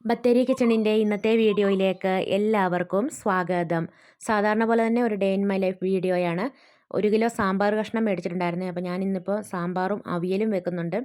ബത്തേരി കിച്ചണിൻ്റെ ഇന്നത്തെ വീഡിയോയിലേക്ക് എല്ലാവർക്കും സ്വാഗതം. സാധാരണ പോലെ തന്നെ ഒരു ഡേ ഇൻ മൈ ലൈഫ് വീഡിയോയാണ്. 1 കിലോ സാമ്പാർ കഷ്ണം മേടിച്ചിട്ടുണ്ടായിരുന്നു. അപ്പോൾ ഞാൻ ഇന്നിപ്പോൾ സാമ്പാറും അവിയലും വെക്കുന്നുണ്ട്.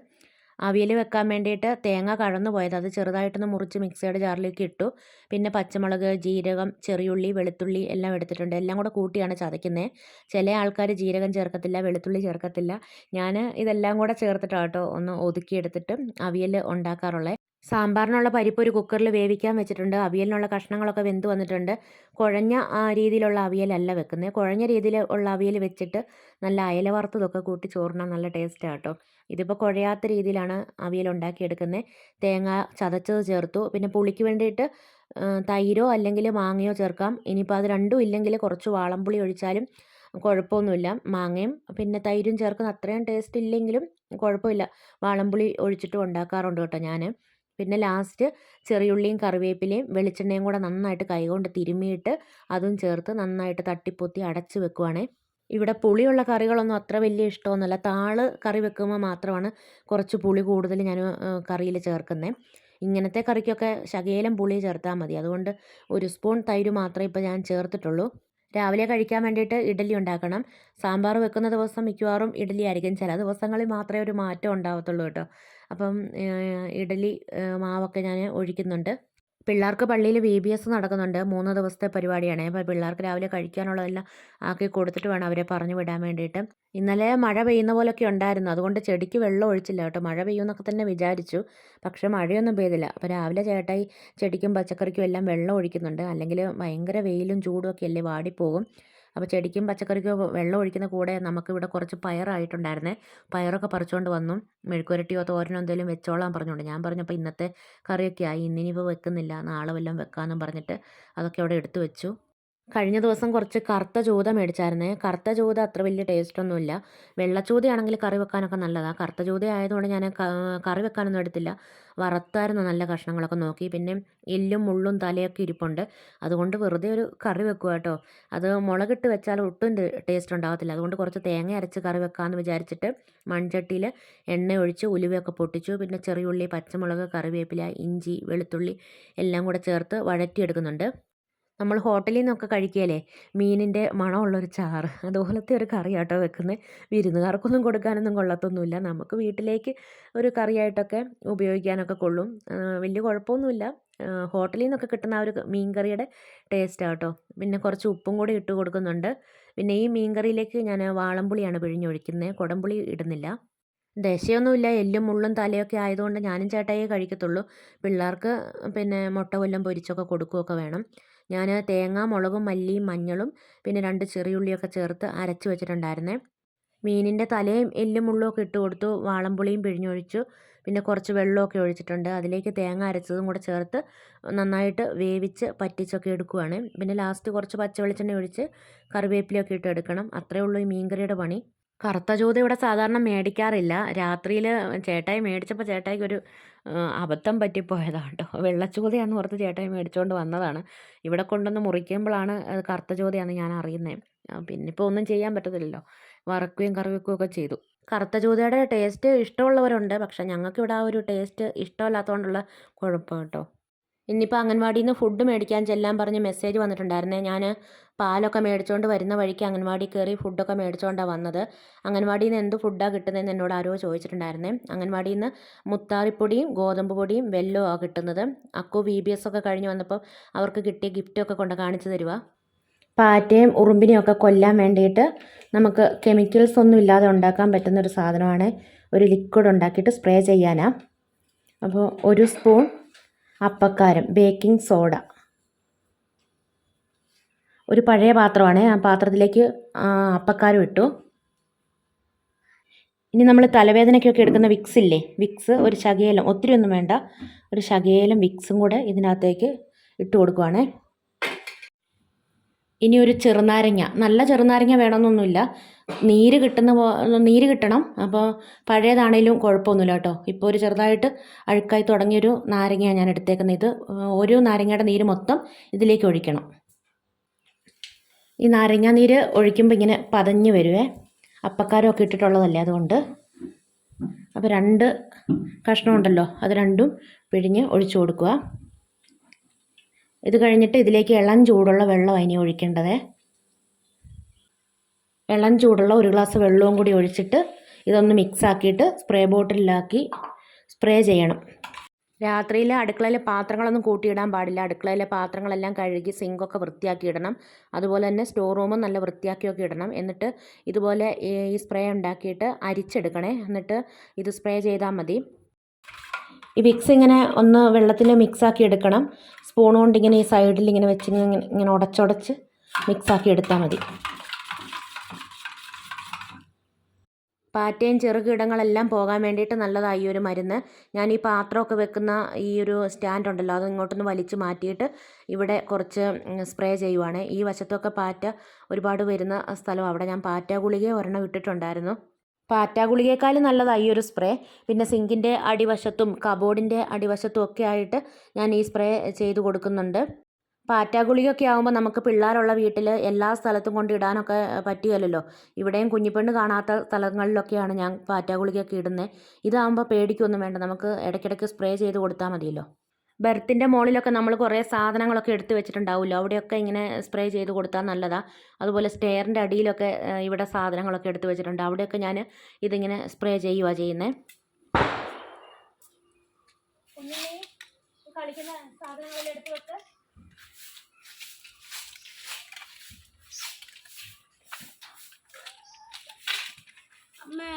അവിയൽ വെക്കാൻ വേണ്ടിയിട്ട് തേങ്ങ കഴന്നു പോയത്, അത് ചെറുതായിട്ടൊന്ന് മുറിച്ച് മിക്സിയുടെ ജാറിലേക്ക് ഇട്ടു. പിന്നെ പച്ചമുളക്, ജീരകം, ചെറിയുള്ളി, വെളുത്തുള്ളി എല്ലാം എടുത്തിട്ടുണ്ട്. എല്ലാം കൂടെ കൂട്ടിയാണ് ചതയ്ക്കുന്നത്. ചില ആൾക്കാർ ജീരകം ചേർക്കത്തില്ല, വെളുത്തുള്ളി ചേർക്കത്തില്ല. ഞാൻ ഇതെല്ലാം കൂടെ ചേർത്തിട്ടാണ് കേട്ടോ ഒന്ന് ഒതുക്കിയെടുത്തിട്ട് അവിയൽ ഉണ്ടാക്കാറുള്ളത്. സാമ്പാറിനുള്ള പരിപ്പ് ഒരു കുക്കറിൽ വേവിക്കാൻ വെച്ചിട്ടുണ്ട്. അവിയലിനുള്ള കഷ്ണങ്ങളൊക്കെ വെന്ത് വന്നിട്ടുണ്ട്. കുഴഞ്ഞ രീതിയിലുള്ള അവിയലല്ല വെക്കുന്നത്. കുഴഞ്ഞ രീതിയിൽ ഉള്ള അവിയൽ വെച്ചിട്ട് നല്ല അയല വറുത്തതൊക്കെ കൂട്ടി ചോറിനാൻ നല്ല ടേസ്റ്റാണ് കേട്ടോ. ഇതിപ്പോൾ കുഴയാത്ത രീതിയിലാണ് അവിയൽ ഉണ്ടാക്കിയെടുക്കുന്നത്. തേങ്ങ ചതച്ചത് ചേർത്തു. പിന്നെ പുളിക്ക് വേണ്ടിയിട്ട് തൈരോ അല്ലെങ്കിൽ മാങ്ങയോ ചേർക്കാം. ഇനിയിപ്പോൾ അത് രണ്ടും ഇല്ലെങ്കിൽ കുറച്ച് വാളംപുളി ഒഴിച്ചാലും കുഴപ്പമൊന്നുമില്ല. മാങ്ങയും പിന്നെ തൈരും ചേർക്കുന്ന അത്രയും ടേസ്റ്റ് ഇല്ലെങ്കിലും കുഴപ്പമില്ല. വാളംപുളി ഒഴിച്ചിട്ടും ഉണ്ടാക്കാറുണ്ട് കേട്ടോ ഞാൻ. പിന്നെ ലാസ്റ്റ് ചെറിയുള്ളിയും കറിവേപ്പിലയും വെളിച്ചെണ്ണയും കൂടെ നന്നായിട്ട് കൈകൊണ്ട് തിരുമ്മിയിട്ട് അതും ചേർത്ത് നന്നായിട്ട് തട്ടിപ്പൊത്തി അടച്ച് വെക്കുവാണേ. ഇവിടെ പുളിയുള്ള കറികളൊന്നും അത്ര വലിയ ഇഷ്ടമൊന്നുമല്ല. താള് കറി വെക്കുമ്പോൾ മാത്രമാണ് കുറച്ച് പുളി കൂടുതൽ ഞാൻ കറിയിൽ ചേർക്കുന്നത്. ഇങ്ങനത്തെ കറിക്കൊക്കെ ശകലം പുളി ചേർത്താൽ മതി. അതുകൊണ്ട് 1 സ്പൂൺ തൈര് മാത്രമേ ഇപ്പോൾ ഞാൻ ചേർത്തിട്ടുള്ളൂ. രാവിലെ കഴിക്കാൻ വേണ്ടിയിട്ട് ഇഡ്ഡലി ഉണ്ടാക്കണം. സാമ്പാർ വെക്കുന്ന ദിവസം മിക്കവാറും ഇഡ്ഡലി ആയിരിക്കും. ചില ദിവസങ്ങളിൽ മാത്രമേ ഒരു മാറ്റം ഉണ്ടാവത്തുള്ളൂ കേട്ടോ. അപ്പം ഇഡ്ഡലി മാവൊക്കെ ഞാൻ ഒഴിക്കുന്നുണ്ട്. പിള്ളേർക്ക് പള്ളിയിൽ VBS നടക്കുന്നുണ്ട്. 3 ദിവസത്തെ പരിപാടിയാണ്. അപ്പോൾ പിള്ളേർക്ക് രാവിലെ കഴിക്കാനുള്ളതെല്ലാം ആക്കി കൊടുത്തിട്ട് വേണം അവരെ പറഞ്ഞു വിടാൻ വേണ്ടിയിട്ട്. ഇന്നലെ മഴ പെയ്യുന്ന പോലൊക്കെ ഉണ്ടായിരുന്നു. അതുകൊണ്ട് ചെടിക്ക് വെള്ളം ഒഴിച്ചില്ല കേട്ടോ. മഴ പെയ്യുമെന്നൊക്കെ തന്നെ വിചാരിച്ചു. പക്ഷേ മഴയൊന്നും പെയ്തില്ല. അപ്പോൾ രാവിലെ ചേട്ടായി ചെടിക്കും പച്ചക്കറിക്കും എല്ലാം വെള്ളം ഒഴിക്കുന്നുണ്ട്. അല്ലെങ്കിൽ ഭയങ്കര വെയിലും ചൂടും ഒക്കെ അല്ലേ, വാടിപ്പോകും. അപ്പോൾ ചെടിക്കും പച്ചക്കറിക്കും വെള്ളം ഒഴിക്കുന്ന കൂടെ നമുക്കിവിടെ കുറച്ച് പയറായിട്ടുണ്ടായിരുന്നേ. പയറൊക്കെ പറിച്ചുകൊണ്ട് വന്നു. മെഴുക്കുരട്ടിയോ തോരനോ എന്തെങ്കിലും വെച്ചോളാൻ പറഞ്ഞുകൊണ്ട് ഞാൻ പറഞ്ഞപ്പോൾ ഇന്നത്തെ കറിയൊക്കെ ആയി, ഇന്നിനിപ്പോൾ വെക്കുന്നില്ല, നാളെ വല്ലതും വെക്കാമെന്നും പറഞ്ഞിട്ട് അതൊക്കെ അവിടെ എടുത്തു വെച്ചു. കഴിഞ്ഞ ദിവസം കുറച്ച് കറുത്ത ചൂത മേടിച്ചായിരുന്നേ. കറുത്ത ചൂത അത്ര വലിയ ടേസ്റ്റൊന്നുമില്ല. വെള്ളച്ചൂതയാണെങ്കിൽ കറി വെക്കാനൊക്കെ നല്ലതാണ്. കറുത്ത ചൂത ആയതുകൊണ്ട് ഞാൻ കറി വെക്കാനൊന്നും എടുത്തില്ല. വറുത്തായിരുന്നു നല്ല കഷ്ണങ്ങളൊക്കെ നോക്കി. പിന്നെ എല്ലും മുള്ളും തലയൊക്കെ ഇരിപ്പുണ്ട്. അതുകൊണ്ട് വെറുതെ ഒരു കറി വെക്കുക കേട്ടോ. അത് മുളകിട്ട് വെച്ചാൽ ഒട്ടും ടേസ്റ്റ് ഉണ്ടാകത്തില്ല. അതുകൊണ്ട് കുറച്ച് തേങ്ങ അരച്ച് കറി വെക്കാമെന്ന് വിചാരിച്ചിട്ട് മൺചട്ടിയിൽ എണ്ണ ഒഴിച്ച് ഉലുവയൊക്കെ പൊട്ടിച്ചു. പിന്നെ ചെറിയുള്ളി, പച്ചമുളക്, കറിവേപ്പില, ഇഞ്ചി, വെളുത്തുള്ളി എല്ലാം കൂടെ ചേർത്ത് വഴറ്റിയെടുക്കുന്നുണ്ട്. നമ്മൾ ഹോട്ടലിൽ നിന്നൊക്കെ കഴിക്കുകയല്ലേ, മീനിൻ്റെ മണമുള്ളൊരു ചാറ്, അതുപോലത്തെ ഒരു കറി കേട്ടോ വെക്കുന്നത്. വിരുന്നുകാർക്കൊന്നും കൊടുക്കാനൊന്നും കൊള്ളത്തൊന്നുമില്ല. നമുക്ക് വീട്ടിലേക്ക് ഒരു കറിയായിട്ടൊക്കെ ഉപയോഗിക്കാനൊക്കെ കൊള്ളും. വലിയ കുഴപ്പമൊന്നുമില്ല. ഹോട്ടലിൽ നിന്നൊക്കെ കിട്ടുന്ന ആ ഒരു മീൻ കറിയുടെ ടേസ്റ്റാണ് കേട്ടോ. പിന്നെ കുറച്ച് ഉപ്പും കൂടി ഇട്ട് കൊടുക്കുന്നുണ്ട്. പിന്നെ ഈ മീൻ കറിയിലേക്ക് ഞാൻ വാളംപുളിയാണ് പിഴിഞ്ഞൊഴിക്കുന്നത്, കുടംപുളി ഇടുന്നില്ല. ദശയൊന്നുമില്ല, എല്ലും മുള്ളും തലയൊക്കെ ആയതുകൊണ്ട് ഞാനും ചേട്ടായിയേ കഴിക്കത്തുള്ളൂ. പിള്ളേർക്ക് പിന്നെ മുട്ട വല്ലതും പൊരിച്ചൊക്കെ കൊടുക്കുകയൊക്കെ വേണം. ഞാൻ തേങ്ങ, മുളകും, മല്ലിയും, മഞ്ഞളും പിന്നെ 2 ചെറിയുള്ളിയൊക്കെ ചേർത്ത് അരച്ച് വെച്ചിട്ടുണ്ടായിരുന്നേ. മീനിൻ്റെ തലയും എല്ലും മുള്ളും ഒക്കെ ഇട്ട് കൊടുത്തു. വാളംപുളിയും പിഴിഞ്ഞൊഴിച്ചു. പിന്നെ കുറച്ച് വെള്ളമൊക്കെ ഒഴിച്ചിട്ടുണ്ട്. അതിലേക്ക് തേങ്ങ അരച്ചതും കൂടെ ചേർത്ത് നന്നായിട്ട് വേവിച്ച് പറ്റിച്ചൊക്കെ എടുക്കുവാണ്. പിന്നെ ലാസ്റ്റ് കുറച്ച് പച്ച വെളിച്ചെണ്ണ ഒഴിച്ച് കറിവേപ്പിലയൊക്കെ ഇട്ട് എടുക്കണം. അത്രയേ ഉള്ളൂ ഈ മീൻകറിയുടെ പണി. കറുത്ത ചൂത ഇവിടെ സാധാരണ മേടിക്കാറില്ല. രാത്രിയിൽ ചേട്ടായി മേടിച്ചപ്പോൾ ചേട്ടായിക്കൊരു അബദ്ധം പറ്റിപ്പോയതാണ് കേട്ടോ. വെള്ളച്ചൂതയാണെന്ന് ഓർത്ത് ചേട്ടായി മേടിച്ചുകൊണ്ട് വന്നതാണ്. ഇവിടെ കൊണ്ടുവന്ന് മുറിക്കുമ്പോഴാണ് അത് കറുത്ത ചൂതയാണെന്ന് ഞാൻ അറിയുന്നത്. പിന്നിപ്പോൾ ഒന്നും ചെയ്യാൻ പറ്റത്തില്ലല്ലോ. വറക്കുകയും കറി വെക്കുകയൊക്കെ ചെയ്തു. കറുത്ത ചൂതയുടെ ടേസ്റ്റ് ഇഷ്ടമുള്ളവരുണ്ട്. പക്ഷേ ഞങ്ങൾക്കിവിടെ ആ ഒരു ടേസ്റ്റ് ഇഷ്ടമല്ലാത്തതുകൊണ്ടുള്ള കുഴപ്പം കേട്ടോ. ഇന്നിപ്പോൾ അംഗൻവാടിയിൽ നിന്ന് ഫുഡ് മേടിക്കാൻ ചെല്ലാൻ പറഞ്ഞ് മെസ്സേജ് വന്നിട്ടുണ്ടായിരുന്നേ. ഞാൻ പാലൊക്കെ മേടിച്ചുകൊണ്ട് വരുന്ന വഴിക്ക് അംഗൻവാടി കയറി ഫുഡൊക്കെ മേടിച്ചുകൊണ്ടാണ് വന്നത്. അംഗൻവാടിയിൽ നിന്ന് എന്ത് ഫുഡാണ് കിട്ടുന്നതെന്ന് എന്നോട് ആരോ ചോദിച്ചിട്ടുണ്ടായിരുന്നേ. അംഗൻവാടിയിൽ നിന്ന് മുത്താറിപ്പൊടിയും ഗോതമ്പ് പൊടിയും വെല്ലവുമാണ് കിട്ടുന്നത്. അക്കു VBS ഒക്കെ കഴിഞ്ഞ് വന്നപ്പോൾ അവർക്ക് കിട്ടിയ ഗിഫ്റ്റൊക്കെ കൊണ്ട് കാണിച്ചു തരുക. പാറ്റയും ഉറുമ്പിനെയും ഒക്കെ കൊല്ലാൻ വേണ്ടിയിട്ട് നമുക്ക് കെമിക്കൽസ് ഒന്നും ഇല്ലാതെ ഉണ്ടാക്കാൻ പറ്റുന്നൊരു സാധനമാണ്. ഒരു ലിക്വിഡ് ഉണ്ടാക്കിയിട്ട് സ്പ്രേ ചെയ്യാനാണ്. അപ്പോൾ 1 സ്പൂൺ അപ്പക്കാരം, ബേക്കിംഗ് സോഡ, ഒരു പഴയ പാത്രമാണ്, ആ പാത്രത്തിലേക്ക് അപ്പക്കാരം ഇട്ടു. ഇനി നമ്മൾ തലവേദനയ്ക്കൊക്കെ എടുക്കുന്ന വിക്സ് ഇല്ലേ, വിക്സ് ഒരു ശകലം, ഒത്തിരി ഒന്നും വേണ്ട, ഒരു ശകലം വിക്സും കൂടെ ഇതിനകത്തേക്ക് ഇട്ട് കൊടുക്കുവാണേ. ഇനി ഒരു ചെറുനാരങ്ങ, നല്ല ചെറുനാരങ്ങ വേണമെന്നൊന്നുമില്ല, നീര് കിട്ടണം. അപ്പോൾ പഴയതാണേലും കുഴപ്പമൊന്നുമില്ല കേട്ടോ. ഇപ്പോൾ ഒരു ചെറുതായിട്ട് അഴുക്കായി തുടങ്ങിയൊരു നാരങ്ങയാണ് ഞാൻ എടുത്തേക്കുന്നത്. ഇത് ഒരു നാരങ്ങയുടെ നീര് മൊത്തം ഇതിലേക്ക് ഒഴിക്കണം. ഈ നാരങ്ങ നീര് ഒഴിക്കുമ്പോൾ ഇങ്ങനെ പതഞ്ഞ് വരുവേ. അപ്പക്കാരമൊക്കെ ഇട്ടിട്ടുള്ളതല്ലേ, അതുകൊണ്ട്. അപ്പോൾ 2 കഷ്ണം ഉണ്ടല്ലോ, അത് രണ്ടും പിഴിഞ്ഞ് ഒഴിച്ചു കൊടുക്കുക. ഇത് കഴിഞ്ഞിട്ട് ഇതിലേക്ക് ഇളം ചൂടുള്ള വെള്ളം ഇനി ഒഴിക്കേണ്ടത്. ഇളം ചൂടുള്ള 1 ഗ്ലാസ് വെള്ളവും കൂടി ഒഴിച്ചിട്ട് ഇതൊന്ന് മിക്സ് ആക്കിയിട്ട് സ്പ്രേ ബോട്ടിലാക്കി സ്പ്രേ ചെയ്യണം. രാത്രിയിൽ അടുക്കളയിലെ പാത്രങ്ങളൊന്നും കൂട്ടിയിടാൻ പാടില്ല. അടുക്കളയിലെ പാത്രങ്ങളെല്ലാം കഴുകി സിങ്കൊക്കെ വൃത്തിയാക്കി ഇടണം. അതുപോലെ തന്നെ സ്റ്റോർ റൂമും നല്ല വൃത്തിയാക്കിയൊക്കെ ഇടണം. എന്നിട്ട് ഇതുപോലെ ഈ സ്പ്രേ ഉണ്ടാക്കിയിട്ട് അരിച്ചെടുക്കണേ. എന്നിട്ട് ഇത് സ്പ്രേ ചെയ്താൽ മതി. ഈ വിക്സ് ഇങ്ങനെ ഒന്ന് വെള്ളത്തിൽ മിക്സാക്കി എടുക്കണം. സ്പൂൺ കൊണ്ട് ഇങ്ങനെ ഈ സൈഡിൽ ഇങ്ങനെ വെച്ച് ഇങ്ങനെ ഉടച്ചുടച്ച് മിക്സാക്കി എടുത്താൽ മതി. പാറ്റയും ചെറുകീടങ്ങളെല്ലാം പോകാൻ വേണ്ടിയിട്ട് നല്ലതാണ് ഈ ഒരു മരുന്ന്. ഞാൻ ഈ പാത്രമൊക്കെ വെക്കുന്ന ഈ ഒരു സ്റ്റാൻഡ് ഉണ്ടല്ലോ, അത് ഇങ്ങോട്ടൊന്ന് വലിച്ച് മാറ്റിയിട്ട് ഇവിടെ കുറച്ച് സ്പ്രേ ചെയ്യുവാണ്. ഈ വശത്തൊക്കെ പാറ്റ ഒരുപാട് വരുന്ന സ്ഥലം, അവിടെ ഞാൻ പാറ്റ ഗുളിക ഒരെണ്ണം ഇട്ടിട്ടുണ്ടായിരുന്നു. പാറ്റ ഗുളികയേക്കാളും നല്ലതാണ് ഈ ഒരു സ്പ്രേ. പിന്നെ സിങ്കിൻ്റെ അടിവശത്തും കബോർഡിൻ്റെ അടിവശത്തും ഒക്കെ ആയിട്ട് ഞാൻ ഈ സ്പ്രേ ചെയ്ത് കൊടുക്കുന്നുണ്ട്. പാറ്റ ഗുളികയൊക്കെ ആകുമ്പോൾ നമുക്ക് പിള്ളേരുള്ള വീട്ടിൽ എല്ലാ സ്ഥലത്തും കൊണ്ട് ഇടാനൊക്കെ പറ്റുകയില്ലല്ലോ. ഇവിടെയും കുഞ്ഞിപ്പെണ്ണ് കാണാത്ത സ്ഥലങ്ങളിലൊക്കെയാണ് ഞാൻ പാറ്റ ഗുളികയൊക്കെ ഇടുന്നത്. ഇതാകുമ്പോൾ പേടിക്കൊന്നും വേണ്ട, നമുക്ക് ഇടയ്ക്കിടയ്ക്ക് സ്പ്രേ ചെയ്ത് കൊടുത്താൽ മതിയല്ലോ. ബെർത്തിൻ്റെ മുകളിലൊക്കെ നമ്മൾ കുറേ സാധനങ്ങളൊക്കെ എടുത്ത് വെച്ചിട്ടുണ്ടാവുമല്ലോ, അവിടെയൊക്കെ ഇങ്ങനെ സ്പ്രേ ചെയ്ത് കൊടുത്താൽ നല്ലതാണ്. അതുപോലെ സ്റ്റെയറിൻ്റെ അടിയിലൊക്കെ ഇവിടെ സാധനങ്ങളൊക്കെ എടുത്ത് വെച്ചിട്ടുണ്ട്, അവിടെയൊക്കെ ഞാൻ ഇതിങ്ങനെ സ്പ്രേ ചെയ്യുകയാണ് ചെയ്യുന്നത്. കളിക്കുന്ന സാധനങ്ങളെല്ലാം എടുത്ത് വെക്ക്. അമ്മേ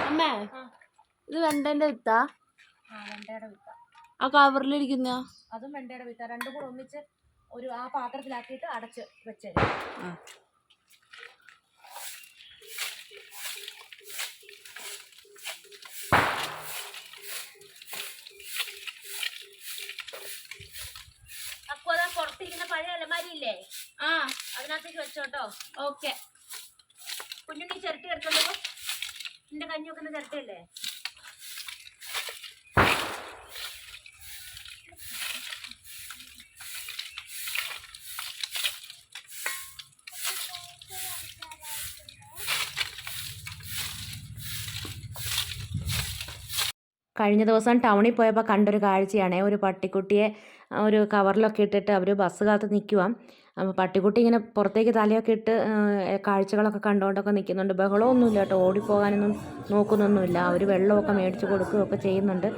അമ്മേ ഇത് വെണ്ടേന്റെ വിത്താ? വെണ്ടയുടെ വിത്ത. ആ കവറിലിരിക്കുന്ന അതും വെണ്ടയുടെ വിത്ത. രണ്ടും കൂടെ ഒന്നിച്ച് ആ പാത്രത്തിലാക്കിയിട്ട് അടച്ച് വെച്ചേ. അപ്പൊ പുറത്തിരിക്കുന്ന പഴയ അലമാരിയില്ലേ, അതിനകത്തേക്ക് വെച്ചോട്ടോ. ഓക്കെ. കുഞ്ഞുണ്ണി ചിരട്ടി എടുത്തല്ലോ, നിന്റെ കഞ്ഞി വെക്കുന്ന ചിരട്ടയല്ലേ? കഴിഞ്ഞ ദിവസം ടൗണിൽ പോയപ്പോൾ കണ്ടൊരു കാഴ്ചയാണ്. ഒരു പട്ടിക്കുട്ടിയെ ഒരു കവറിലൊക്കെ ഇട്ടിട്ട് അവർ ബസ് കാത്ത് നിൽക്കുക. അപ്പോൾ പട്ടിക്കുട്ടി ഇങ്ങനെ പുറത്തേക്ക് തലയൊക്കെ ഇട്ട് കാഴ്ചകളൊക്കെ കണ്ടുകൊണ്ടൊക്കെ നിൽക്കുന്നുണ്ട്. ബഹളമൊന്നുമില്ല കേട്ടോ, ഓടിപ്പോകാനൊന്നും നോക്കുന്നൊന്നുമില്ല. അവർ വെള്ളമൊക്കെ മേടിച്ച് കൊടുക്കുകയൊക്കെ ചെയ്യുന്നുണ്ട്.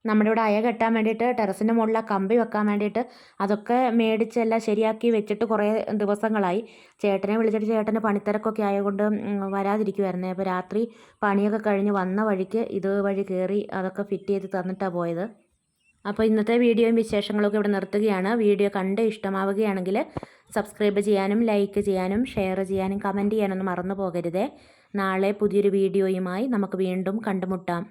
നമ്മുടെ ഇവിടെ അയ കെട്ടാൻ വേണ്ടിയിട്ട് ടെറസിൻ്റെ മുകളിൽ കമ്പി വെക്കാൻ വേണ്ടിയിട്ട് അതൊക്കെ മേടിച്ചെല്ലാം ശരിയാക്കി വെച്ചിട്ട് കുറേ ദിവസങ്ങളായി. ചേട്ടനെ വിളിച്ചിട്ട് ചേട്ടന് പണിത്തിരക്കൊക്കെ ആയതുകൊണ്ട് വരാതിരിക്കുമായിരുന്നേ. അപ്പോൾ രാത്രി പണിയൊക്കെ കഴിഞ്ഞ് വന്ന വഴിക്ക് ഇതുവഴി കയറി അതൊക്കെ ഫിറ്റ് ചെയ്ത് തന്നിട്ടാണ് പോയത്. അപ്പോൾ ഇന്നത്തെ വീഡിയോയും വിശേഷങ്ങളൊക്കെ ഇവിടെ നിർത്തുകയാണ്. വീഡിയോ കണ്ട് ഇഷ്ടമാവുകയാണെങ്കിൽ സബ്സ്ക്രൈബ് ചെയ്യാനും ലൈക്ക് ചെയ്യാനും ഷെയർ ചെയ്യാനും കമൻറ്റ് ചെയ്യാനൊന്നും മറന്നു പോകരുതേ. നാളെ പുതിയൊരു വീഡിയോയുമായി നമുക്ക് വീണ്ടും കണ്ടുമുട്ടാം.